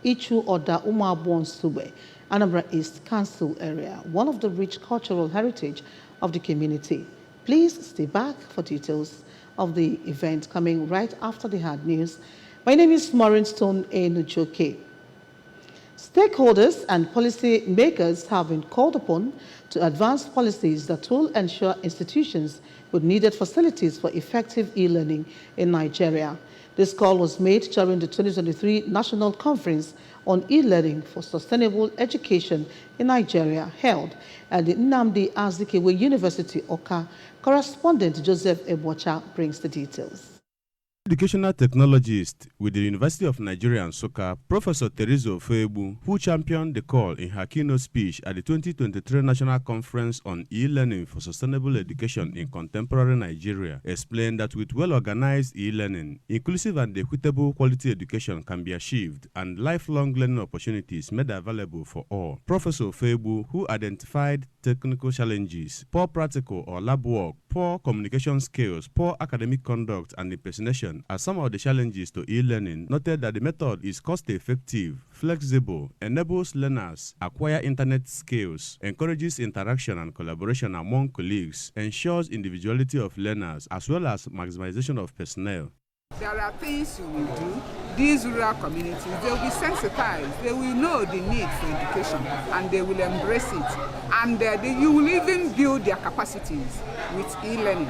Ichu Oda Umabon Sube, Anambra East Council area, one of the rich cultural heritage of the community. Please stay back for details of the event coming right after the hard news. My name is Maureen Stone Enujoke. Stakeholders and policy makers have been called upon to advance policies that will ensure institutions with needed facilities for effective e-learning in Nigeria. This call was made during the 2023 National Conference on E-Learning for Sustainable Education in Nigeria, held at the Nnamdi Azikiwe University, Awka. Correspondent Joseph Ebocha brings the details. Educational technologist with the University of Nigeria Nsukka, Professor Teresa Ofebu, who championed the call in her keynote speech at the 2023 National Conference on E-Learning for Sustainable Education in Contemporary Nigeria, explained that with well-organized e-learning, inclusive and equitable quality education can be achieved and lifelong learning opportunities made available for all. Professor Ofebu, who identified technical challenges, poor practical or lab work, poor communication skills, poor academic conduct, and impersonation are some of the challenges to e-learning, noted that the method is cost-effective, flexible, enables learners acquire internet skills, encourages interaction and collaboration among colleagues, ensures individuality of learners, as well as maximization of personnel. There are things you will do. These rural communities, they will be sensitized. They will know the need for education and they will embrace it. And you will even build their capacities with e-learning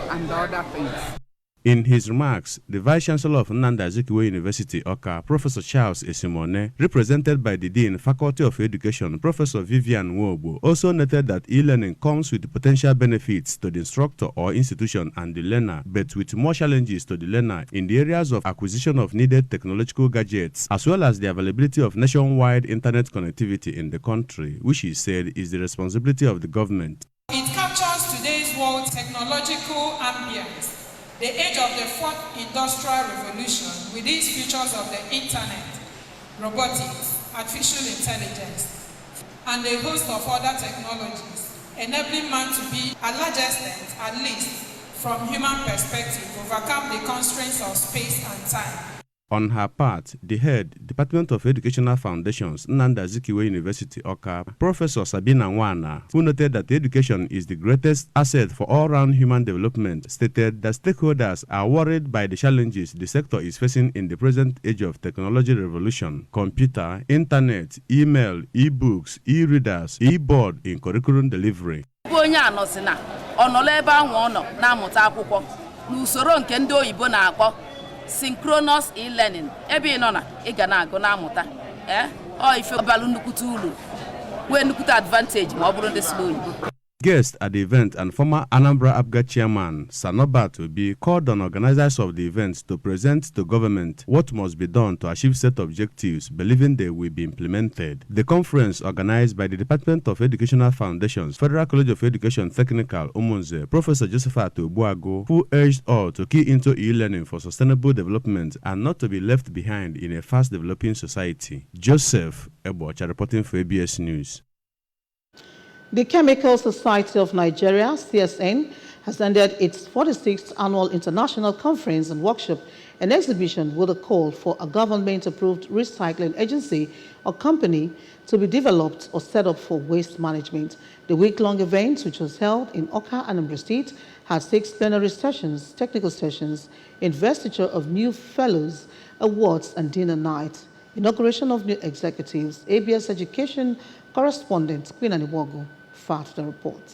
and other things. In his remarks, the Vice Chancellor of Nnamdi Azikiwe University, Awka, Professor Charles Esimone, represented by the Dean, Faculty of Education, Professor Vivian Nwobo, also noted that e-learning comes with potential benefits to the instructor or institution and the learner, but with more challenges to the learner in the areas of acquisition of needed technological gadgets, as well as the availability of nationwide internet connectivity in the country, which he said is the responsibility of the government. It captures today's world technological ambience, the age of the fourth industrial revolution with its features of the internet, robotics, artificial intelligence, and a host of other technologies, enabling man to be, at large extent, at least, from human perspective, overcome the constraints of space and time. On her part, the head, Department of Educational Foundations, Nnamdi Azikiwe University, Awka, Professor Sabina Nwana, who noted that education is the greatest asset for all-round human development, stated that stakeholders are worried by the challenges the sector is facing in the present age of technology revolution: computer, internet, email, e-books, e-readers, e-board in curriculum delivery. Synchronous e-learning. Ebe nọ na ị ga na-agụ na amụta. Ife balu nnukwute ulu. Nwee nnukwute advantage ma ọ bụrụ ndị slow Igbo. Guest at the event and former Anambra APGA chairman, Sanobat Obi, called on organizers of the event to present to government what must be done to achieve set objectives, believing they will be implemented. The conference, organized by the Department of Educational Foundations, Federal College of Education Technical, Umunze, Professor Josephat Obuago, who urged all to key into e-learning for sustainable development and not to be left behind in a fast-developing society. Joseph Ebocha reporting for ABS News. The Chemical Society of Nigeria, CSN, has ended its 46th Annual International Conference and Workshop and Exhibition with a call for a government-approved recycling agency or company to be developed or set up for waste management. The week-long event, which was held in Awka, Anambra State, had 6 plenary sessions, technical sessions, investiture of new fellows, awards, and dinner night. Inauguration of new executives. ABS Education correspondent Queen Aniwogu filed the report.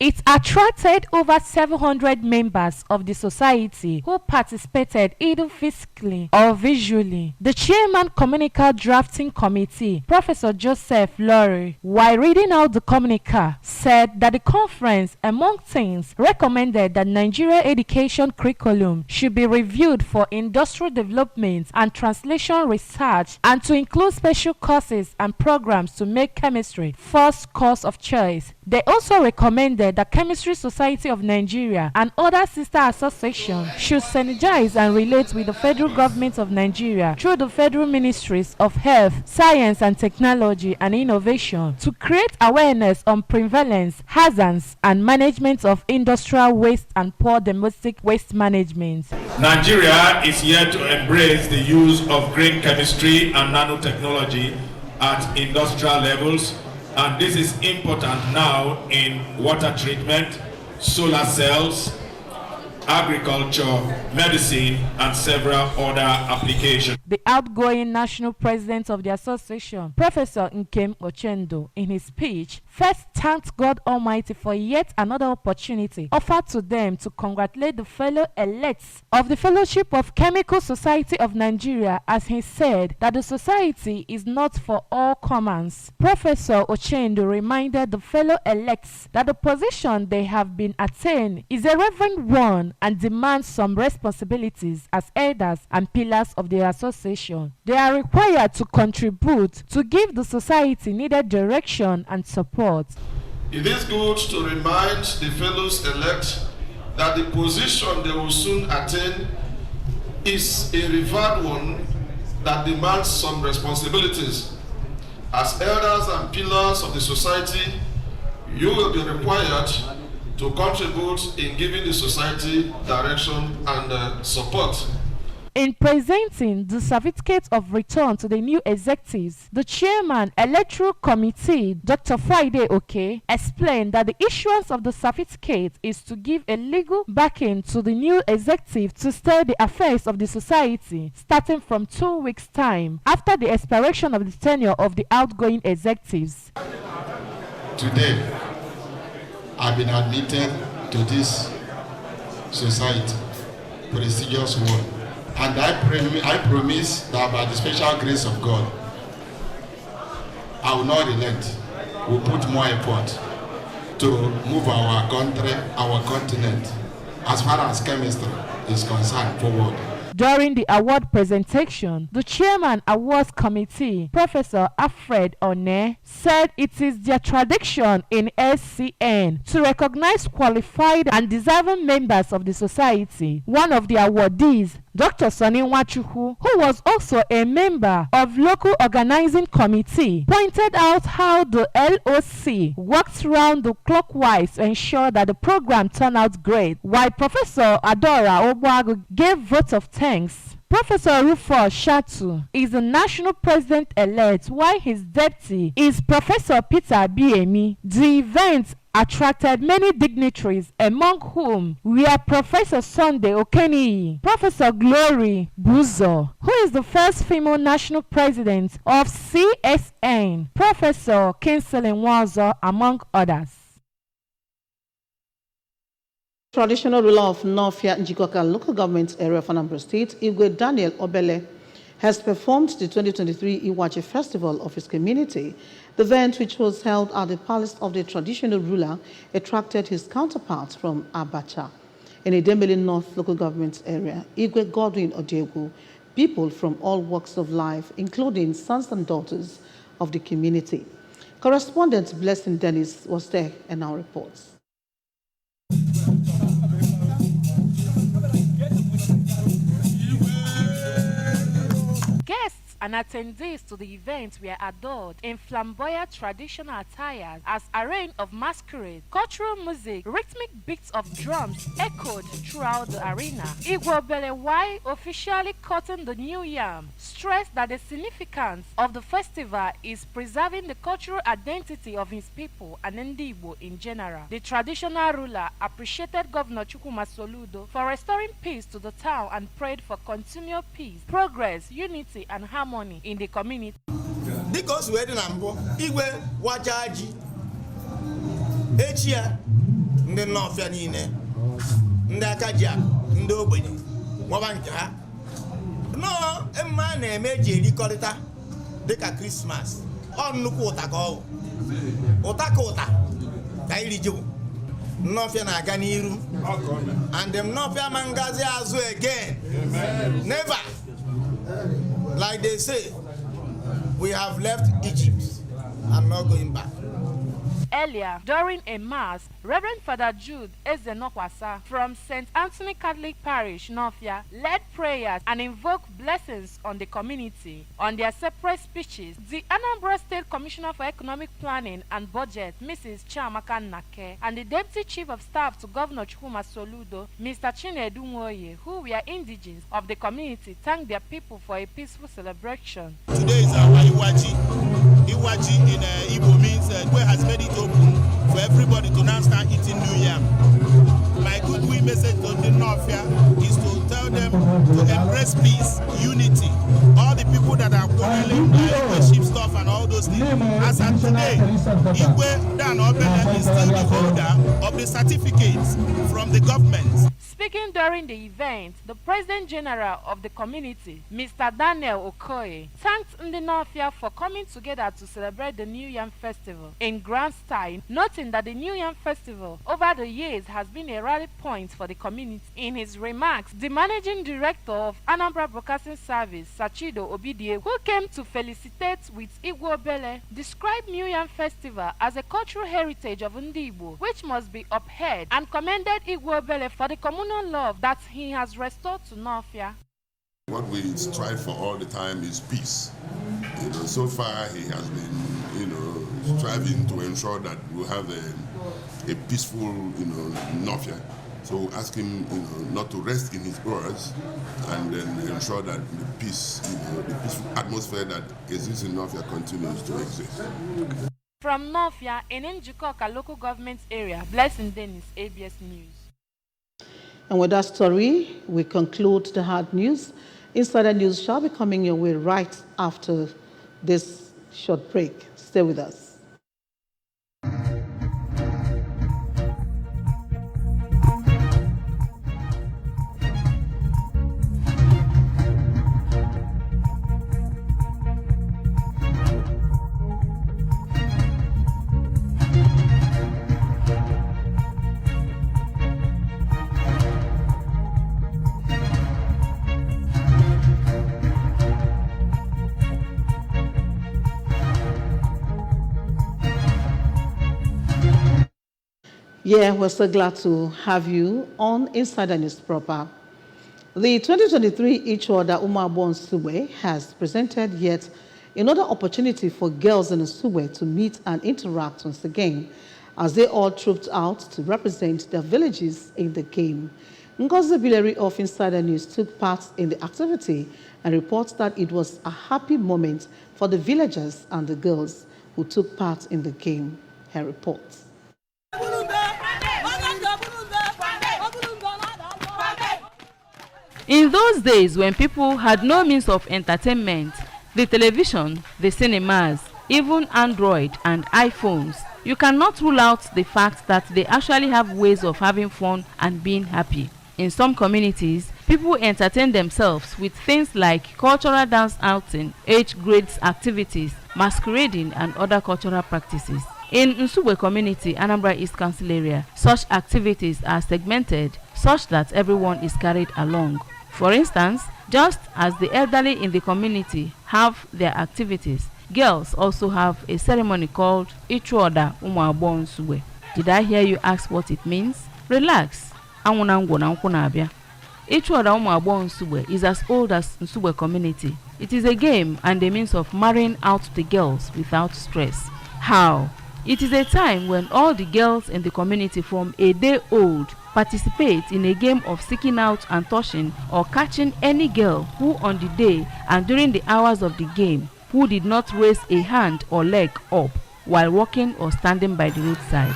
It attracted over 700 members of the society who participated either physically or visually. The chairman Communicar Drafting Committee, Professor Joseph Laurie, while reading out the communicar, said that the conference, among things, recommended that Nigeria education curriculum should be reviewed for industrial development and translation research and to include special courses and programs to make chemistry first course of choice. They also recommended stated that Chemistry Society of Nigeria and other sister associations should synergize and relate with the federal government of Nigeria through the federal ministries of Health, Science and Technology and Innovation to create awareness on prevalence, hazards and management of industrial waste and poor domestic waste management. Nigeria is here to embrace the use of green chemistry and nanotechnology at industrial levels, and this is important now in water treatment, solar cells, agriculture, medicine, and several other applications. The outgoing national president of the association, Professor Nkem Ochendo, in his speech, first thanked God Almighty for yet another opportunity offered to them to congratulate the fellow elects of the Fellowship of Chemical Society of Nigeria, as he said that the society is not for all comers. Professor Ochendo reminded the fellow elects that the position they have been attained is a reverend one and demands some responsibilities as elders and pillars of the association. They are required to contribute to give the society needed direction and support. It is good to remind the fellows elect that the position they will soon attain is a revered one that demands some responsibilities. As elders and pillars of the society, you will be required to contribute in giving the society direction and support. In presenting the certificate of return to the new executives, the chairman electoral committee, Dr. Friday Oke, explained that the issuance of the certificate is to give a legal backing to the new executive to steer the affairs of the society starting from 2 weeks' time after the expiration of the tenure of the outgoing executives. Today, I've been admitted to this society, prestigious one, and I promise that by the special grace of God, I will not relent. We'll put more effort to move our country, our continent, as far as chemistry is concerned, forward. During the award presentation, the chairman awards committee, Professor Alfred One, said it is their tradition in SCN to recognize qualified and deserving members of the society. One of the awardees, Dr. Sonny Wachuhu, who was also a member of local organizing committee, pointed out how the LOC worked round the clockwise to ensure that the program turned out great, while Professor Adora Obwagu gave votes of thanks. Professor Rufus Shatu is the national president-elect, while his deputy is Professor Peter Biemi. The event attracted many dignitaries, among whom were Professor Sunday Okeniyi, Professor Glory Buzo, who is the first female national president of CSN, Professor Kinsley Nwazo, among others. Traditional ruler of Nofia Njikoka local government area of Anambra State, Igwe Daniel Obele, has performed the 2023 Iwache Festival of his community. The event, which was held at the palace of the traditional ruler, attracted his counterparts from Abacha. In Idemili North local government area, Igwe Godwin Odiegu, people from all walks of life, including sons and daughters of the community. Correspondent Blessing Dennis was there and now reports. Guests and attendees to the event were adored in flamboyant traditional attires as a reign of masquerade. Cultural music, rhythmic beats of drums echoed throughout the arena. Igwe Obele, while officially cutting the new yam, stressed that the significance of the festival is preserving the cultural identity of his people and Ndi Igbo in general. The traditional ruler appreciated Governor Chukwuma Soludo for restoring peace to the town and prayed for continual peace, progress, unity, and harmony in the community. Because we're in Ambo, Igwe Wajaji, Echia, the Norfianine, Ndakaja, Ndobini, Wabanja. No, a man a major Nicolita, Deka Christmas, on Nukotako, Otakota, Kailiju, Norfiana Ganiru, and them Norfia Mangazi as well again. Never. Like they say, we have left Egypt and not going back. Earlier, during a mass, Reverend Father Jude Ezenokwasa from St. Anthony Catholic Parish, Nofia, led prayers and invoked blessings on the community. On their separate speeches, the Anambra State Commissioner for Economic Planning and Budget, Mrs. Chiamaka Nake, and the Deputy Chief of Staff to Governor Chukwuma Soludo, Mr. Chinedu Nwoye, who were indigenes of the community, thanked their people for a peaceful celebration. Today is our Iwaji. Iwaji in Igbo means where has made it open for everybody to now start eating new yam. My goodwill message to the Nofia is to tell them to embrace peace, unity. All the people that are quarreling, sheep stuff and all those things. As of today, Igwe Dan Obele is still the holder of the certificates from the government. Speaking during the event, the President General of the community, Mr. Daniel Okoye, thanked Ndi Nofia for coming together to celebrate the New Yam Festival in grand style, noting that the New Yam Festival over the years has been a rally point for the community. In his remarks, the Managing Director of Anambra Broadcasting Service, Sachido Obidie, who came to felicitate with Igwe Obele, described New Yam Festival as a cultural heritage of Ndi Igbo, which must be upheld, and commended Igwe Obele for the communal love that he has restored to Nofia. What we strive for all the time is peace. So far he has been, striving to ensure that we have a peaceful, Nofia. So ask him, not to rest in his words, and then ensure that the peace, the peaceful atmosphere that exists in Nofia continues to exist. From Nofia, in Njikoka local government area, Blessing Dennis, ABS News. And with that story, we conclude the hard news. Insider News shall be coming your way right after this short break. Stay with us. Yeah, we're so glad to have you on Insider News proper. The 2023 Ichioda Umuagbor Nsugbe has presented yet another opportunity for girls in Nsugbe to meet and interact once again, as they all trooped out to represent their villages in the game. Ngozi Bileri of Insider News took part in the activity and reports that it was a happy moment for the villagers and the girls who took part in the game. Her reports. In those days when people had no means of entertainment, the television, the cinemas, even Android and iPhones, you cannot rule out the fact that they actually have ways of having fun and being happy. In some communities, people entertain themselves with things like cultural dance outing, age grades activities, masquerading and other cultural practices. In Nsugbe community, Anambra East Council area, such activities are segmented such that everyone is carried along. For instance, just as the elderly in the community have their activities, girls also have a ceremony called Ichioda Umuagbor Nsugbe. Did I hear you ask what it means? Relax. Ichioda Umuagbor Nsugbe is as old as Nsugbe community. It is a game and a means of marrying out the girls without stress. How? It is a time when all the girls in the community from a day old participate in a game of seeking out and touching or catching any girl who on the day and during the hours of the game who did not raise a hand or leg up while walking or standing by the roadside.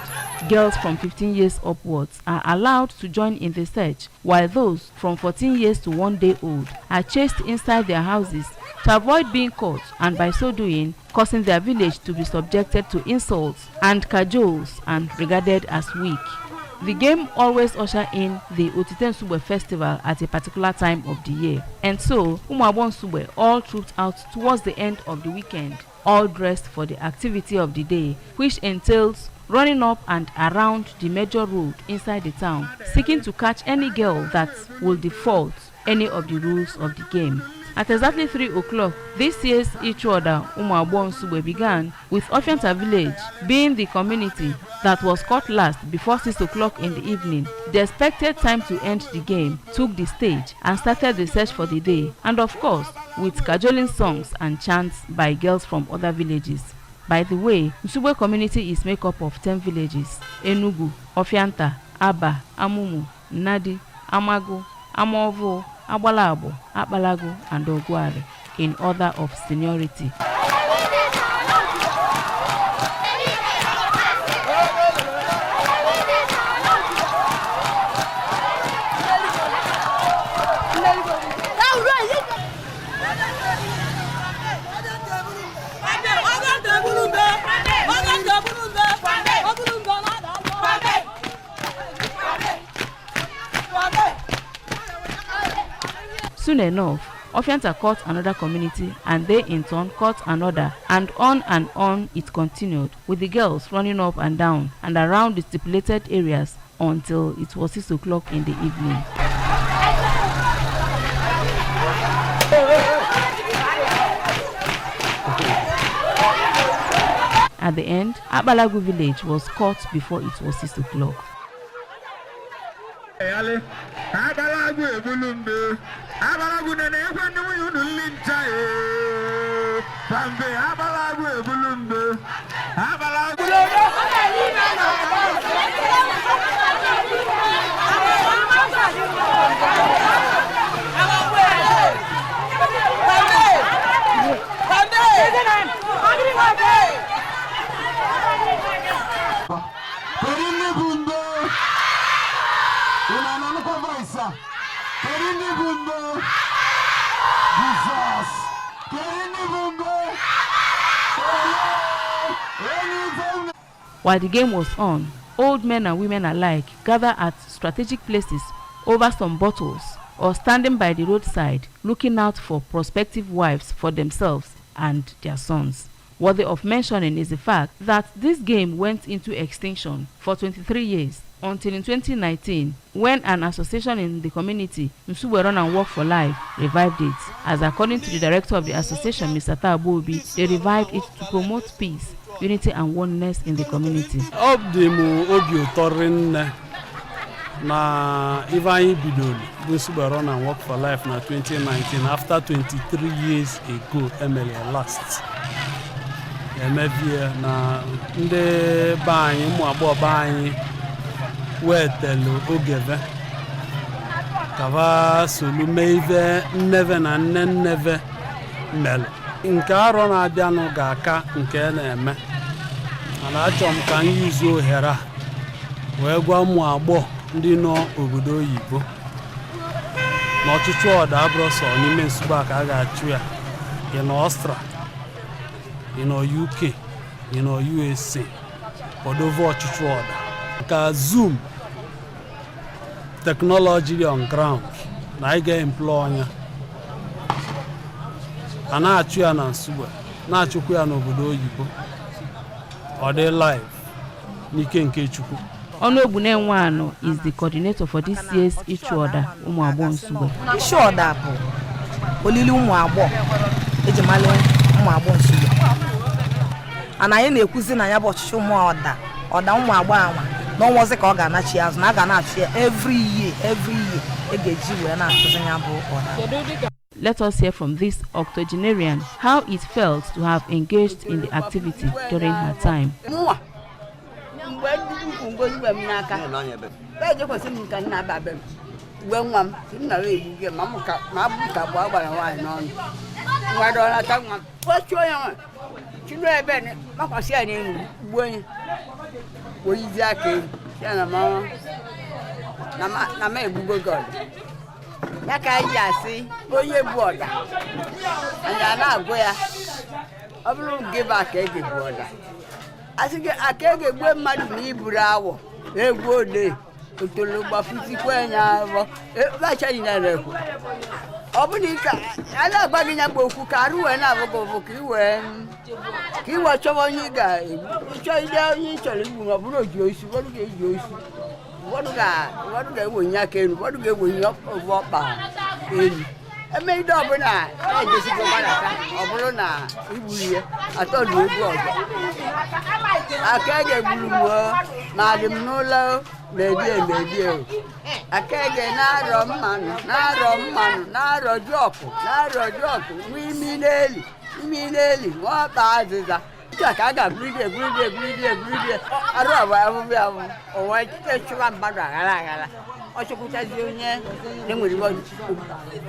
Girls from 15 years upwards are allowed to join in the search, while those from 14 years to 1 day old are chased inside their houses to avoid being caught, and by so doing causing their village to be subjected to insults and cajoles and regarded as weak. The game always usher in the Otite Nsugbe festival at a particular time of the year, and so Umuagbor Nsugbe all trooped out towards the end of the weekend, all dressed for the activity of the day, which entails running up and around the major road inside the town, seeking to catch any girl that will default any of the rules of the game. At exactly 3 o'clock, this year's Ichuoda Umuagbor Nsugbe began, with Ofianta village being the community that was caught last before 6 o'clock in the evening. The expected time to end the game took the stage and started the search for the day, and of course, with cajoling songs and chants by girls from other villages. By the way, Nsugbe community is made up of 10 villages: Enugu, Ofianta, Aba, Amumu, Nadi, Amagu, Amovo, Agbalabo, Akpalago, and Ogware, in order of seniority. Soon enough, Ofianta caught another community, and they in turn caught another, and on it continued, with the girls running up and down and around the stipulated areas until it was 6 o'clock in the evening. At the end, Akpalago village was caught before it was 6 o'clock. While the game was on, old men and women alike gathered at strategic places over some bottles or standing by the roadside looking out for prospective wives for themselves and their sons. Worthy of mentioning is the fact that this game went into extinction for 23 years until in 2019, when an association in the community, Nsugbe Run and Work for Life, revived it. As according to the director of the association, Mr. Tabobi, they revived it to promote peace, unity and oneness in the community. Na Ivan Bidol, Nsugbe Run and Work for Life na 2019, after 23 years ago, MLA last. Emevie na ndị banyi ụmụ agbọghọ banyi wetelu ogeve kava solu meive nneve na nneve melu nke arọ na-abịanụ ga-aka nke na-eme mana achọ m ka m yuzu ohere a wee gwa ụmụ agbọghọ ndị nọ obodo oyibo na ọchịchị ọda abụrụ sọ n'ime Nsugbe a ka a ga-achụ ya in Australia, in UK, in USA, Odovo Chichuoda. Zoom technology on ground. Na get employer. Ana achu ya na Nsugbe. Na achukwu ya n'obodo oyibo. Or they live. Nike nke Chukwu. Onogbune Nwano is the coordinator for this year's Ichuoda Umuagbor Nsugbe. Ichuoda bụ olili Umuagbor ejimale Umuagbor Nsugbe. Ana anyị na-ekwuzi na ya bụ ọchịchị Umuoda Umuagbor anwa na ọnwọzi ka ọ ga-anachi azụ na a ga-anachi every year e ga-eji wee na-achụzi ya bụ ọda. Let us hear from this octogenarian how it felt to have engaged in the activity during her time. I think I can't get one man to leave Bravo. A good day to look for 50 quena. That's a level. Openica, I love bugging a book who can't and I will go for you when he was over you guys. Which I tell you, a broad juice. What do you use? What do you get when you can? What do you get when you walk by? Emegide ọbụla na-ejesikwa gbarata ọ bụrụ na igburu ihe atọdu egwu ọzọ aka ga-egburu m ma dị m n'ụlọ medie aka ga na-arọ mmanụ na-arọ jọkụ nwa imi n'eli nwata azịza ka a ga-egburidi arụ abụbịa ụwa chụwa mmadụ aghara ọ chọkwutazi onye na-enwere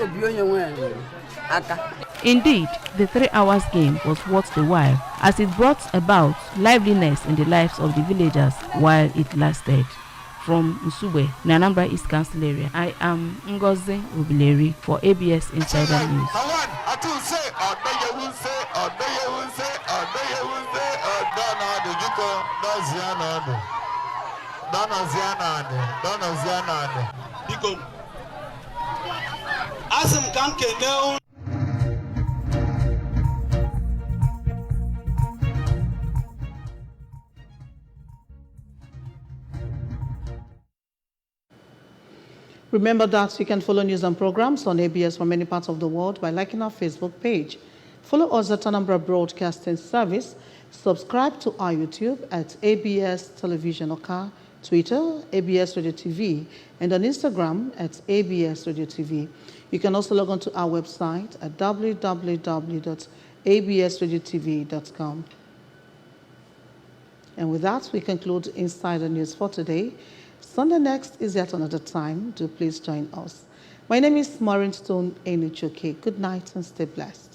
obi onye nwere aka. Indeed, the 3 hours game was worth the while, as it brought about liveliness in the lives of the villagers while it lasted. From Nsugbe, Anambra East Council area, I am Ngozi Obileri for ABS Insider News. Remember that you can follow news and programs on ABS from many parts of the world by liking our Facebook page. Follow us at Anambra Broadcasting Service. Subscribe to our YouTube at ABS Television Oka, Twitter, ABS Radio TV, and on Instagram at ABS Radio TV. You can also log on to our website at www.absradiotv.com. And with that, we conclude Insider News for today. Sunday next is yet another time. Do please join us. My name is Maureen Stone Enichoke. Good night and stay blessed.